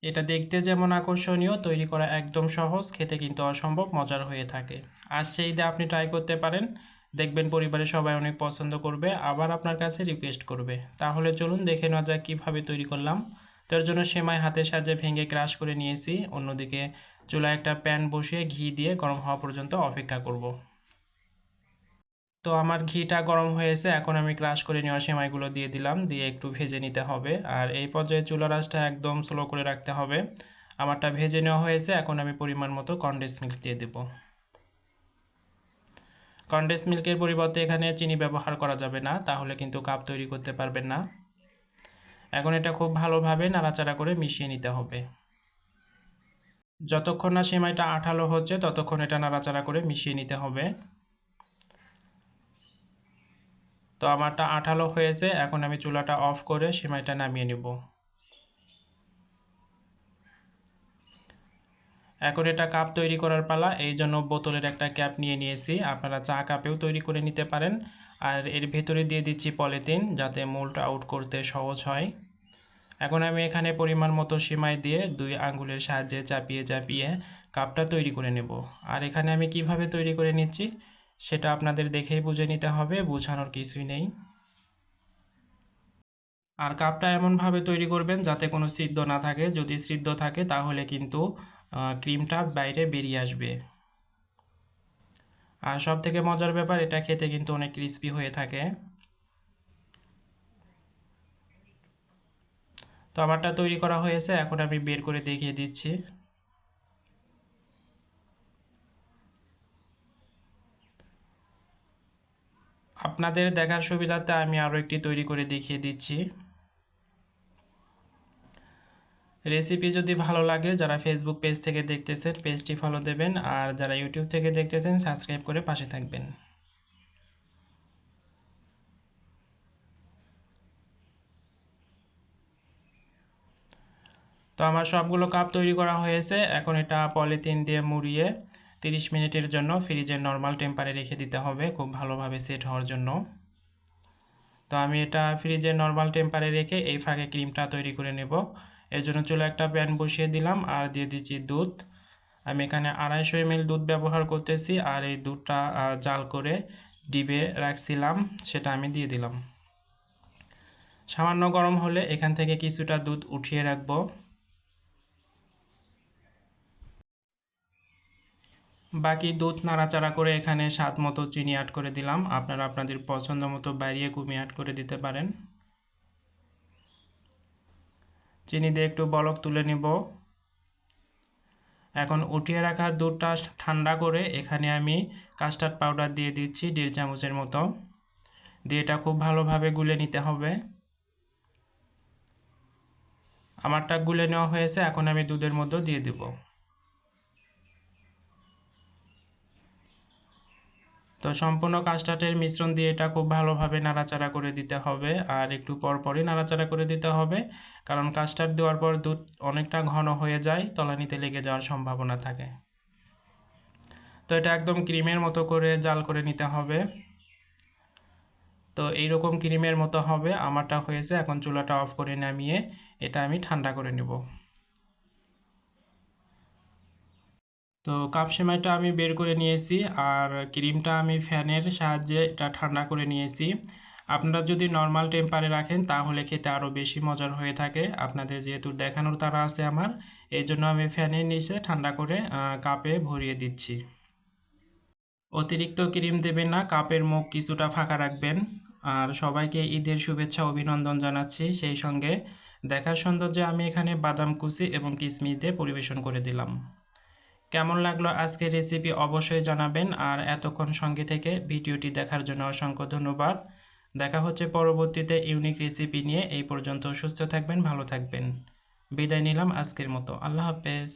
এটা দেখতে যেমন আকর্ষণীয়, তৈরি করা একদম সহজ, খেতে কিন্তু অসম্ভব মজার হয়ে থাকে। আজ সেই ঈদে আপনি ট্রাই করতে পারেন, দেখবেন পরিবারের সবাই অনেক পছন্দ করবে, আবার আপনার কাছে রিকোয়েস্ট করবে। তাহলে চলুন দেখে নেওয়া যাক কীভাবে তৈরি করলাম। তো এর জন্য সেমাই হাতের সাহায্যে ভেঙে ক্রাশ করে নিয়েছি। অন্যদিকে চুলায় একটা প্যান বসিয়ে ঘি দিয়ে গরম হওয়া পর্যন্ত অপেক্ষা করব। তো আমার ঘিটা গরম হয়েছে, এখন আমি ক্রাশ করে নেওয়া সেমাইগুলো দিয়ে দিলাম, দিয়ে একটু ভেজে নিতে হবে। আর এই পর্যায়ে চুলার আঁচটা একদম স্লো করে রাখতে হবে। আমারটা ভেজে নেওয়া হয়েছে, এখন আমি পরিমাণ মতো কনডেন্স মিল্ক দিয়ে দেব। কনডেন্স মিল্কের পরিবর্তে এখানে চিনি ব্যবহার করা যাবে না, তাহলে কিন্তু কাপ তৈরি করতে পারবেন না। এখন এটা খুব ভালোভাবে নাড়াচাড়া করে মিশিয়ে নিতে হবে। যতক্ষণ না সেমাইটা আঠালো হচ্ছে ততক্ষণ এটা নাড়াচাড়া করে মিশিয়ে নিতে হবে। তো আমারটা আঠালো হয়েছে, এখন আমি চুলাটা অফ করে সেমাইটা নামিয়ে নেব। এখন এটা কাপ তৈরি করার পালা, এই জন্য বোতলের একটা ক্যাপ নিয়ে নিয়েছি। আপনারা চা কাপেও তৈরি করে নিতে পারেন। আর এর ভেতরে দিয়ে দিচ্ছি পলিথিন, যাতে মোল্ড আউট করতে সহজ হয়। এখন আমি এখানে পরিমাণ মতো সেমাই দিয়ে 2 আঙ্গুলের সাহায্যে চাপিয়ে চাপিয়ে কাপটা তৈরি করে নেব। আর এখানে আমি কিভাবে তৈরি করে নিচ্ছি সেটা আপনাদের দেখেই বুঝে নিতে হবে, বোঝানোর কিছুই নেই। আর কাপটা এমনভাবে তৈরি করবেন যাতে কোনো ছিদ্র না থাকে, যদি ছিদ্র থাকে তাহলে কিন্তু ক্রিমটা বাইরে বেরিয়ে আসবে। আর সবথেকে মজার ব্যাপার, এটা খেতে কিন্তু অনেক ক্রিস্পি হয়ে থাকে। তো আমারটা তৈরি করা হয়েছে, এখন আমি বের করে দেখিয়ে দিচ্ছি। আপনাদের দেখার সুবিধার্থে আমি আরও একটি তৈরি করে দেখিয়ে দিচ্ছি। রেসিপি যদি ভালো লাগে, যারা ফেসবুক পেজ থেকে দেখতেছেন পেজটি ফলো দেবেন, আর যারা ইউটিউব থেকে দেখতেছেন সাবস্ক্রাইব করে পাশে থাকবেন। তো আমার সবগুলো কাপ তৈরি করা হয়েছে, এখন এটা পলিথিন দিয়ে মুড়িয়ে 30 মিনিটের জন্য ফ্রিজের নর্মাল টেম্পারে রেখে দিতে হবে, খুব ভালোভাবে সেট হওয়ার জন্য। তো আমি এটা ফ্রিজের নর্মাল টেম্পারে রেখে এই ফাঁকে ক্রিমটা তৈরি করে নেব। এর জন্য চুলায় একটা প্যান বসিয়ে দিলাম আর দিয়ে দিচ্ছি দুধ। আমি এখানে 250 ml দুধ ব্যবহার করতেছি, আর এই দুধটা জাল করে ডিবে রাখছিলাম, সেটা আমি দিয়ে দিলাম। সামান্য গরম হলে এখান থেকে কিছুটা দুধ উঠিয়ে রাখবো। বাকি দুধ নাড়াচাড়া করে এখানে স্বাদ মতো চিনি অ্যাড করে দিলাম। আপনারা আপনাদের পছন্দ মতো বাড়িয়ে কমিয়ে অ্যাড করে দিতে পারেন। চিনি দিয়ে একটু বলক তুলে নিব। এখন উঠিয়ে রাখা দুধটা ঠান্ডা করে এখানে আমি কাস্টার্ড পাউডার দিয়ে দিচ্ছি 1.5 চামচের মতো, দিয়ে এটা খুব ভালোভাবে গুলে নিতে হবে। আমারটা গুলে নেওয়া হয়েছে, এখন আমি দুধের মধ্যে দিয়ে দেব। তো সম্পূর্ণ কাস্টার্ডের মিশ্রণ দিয়ে এটা খুব ভালোভাবে নাড়াচাড়া করে দিতে হবে, আর একটু পরপরই নাড়াচাড়া করে দিতে হবে, কারণ কাস্টার্ড দেওয়ার পর দুধ অনেকটা ঘন হয়ে যায়, তলানিতে লেগে যাওয়ার সম্ভাবনা থাকে। তো এটা একদম ক্রিমের মতো করে জাল করে নিতে হবে। তো এইরকম ক্রিমের মতো হবে আমারটা হয়েছে, এখন চুলাটা অফ করে নামিয়ে এটা আমি ঠান্ডা করে নেব। তো কাপ সেমাইটা আমি বের করে নিয়েছি, আর ক্রিমটা আমি ফ্যানের সাহায্যে এটা ঠান্ডা করে নিয়েছি। আপনারা যদি নর্মাল টেম্পারে রাখেন তাহলে খেতে আরও বেশি মজার হয়ে থাকে। আপনাদের যেহেতু দেখানোর তাড়া আছে আমার, এই জন্য আমি ফ্যানের নিচে ঠান্ডা করে কাপে ভরিয়ে দিচ্ছি। অতিরিক্ত ক্রিম দেবেন না, কাপের মুখ কিছুটা ফাঁকা রাখবেন। আর সবাইকে ঈদের শুভেচ্ছা অভিনন্দন জানাচ্ছি। সেই সঙ্গে দেখার সৌন্দর্যে আমি এখানে বাদাম কুচি এবং কিশমিশ দিয়ে পরিবেশন করে দিলাম। কেমন লাগলো আজকের রেসিপি অবশ্যই জানাবেন, আর এতক্ষণ সঙ্গে থেকে ভিডিওটি দেখার জন্য অসংখ্য ধন্যবাদ। দেখা হচ্ছে পরবর্তীতে ইউনিক রেসিপি নিয়ে। এই পর্যন্ত সুস্থ থাকবেন, ভালো থাকবেন। বিদায় নিলাম আজকের মতো। আল্লাহ হাফেজ।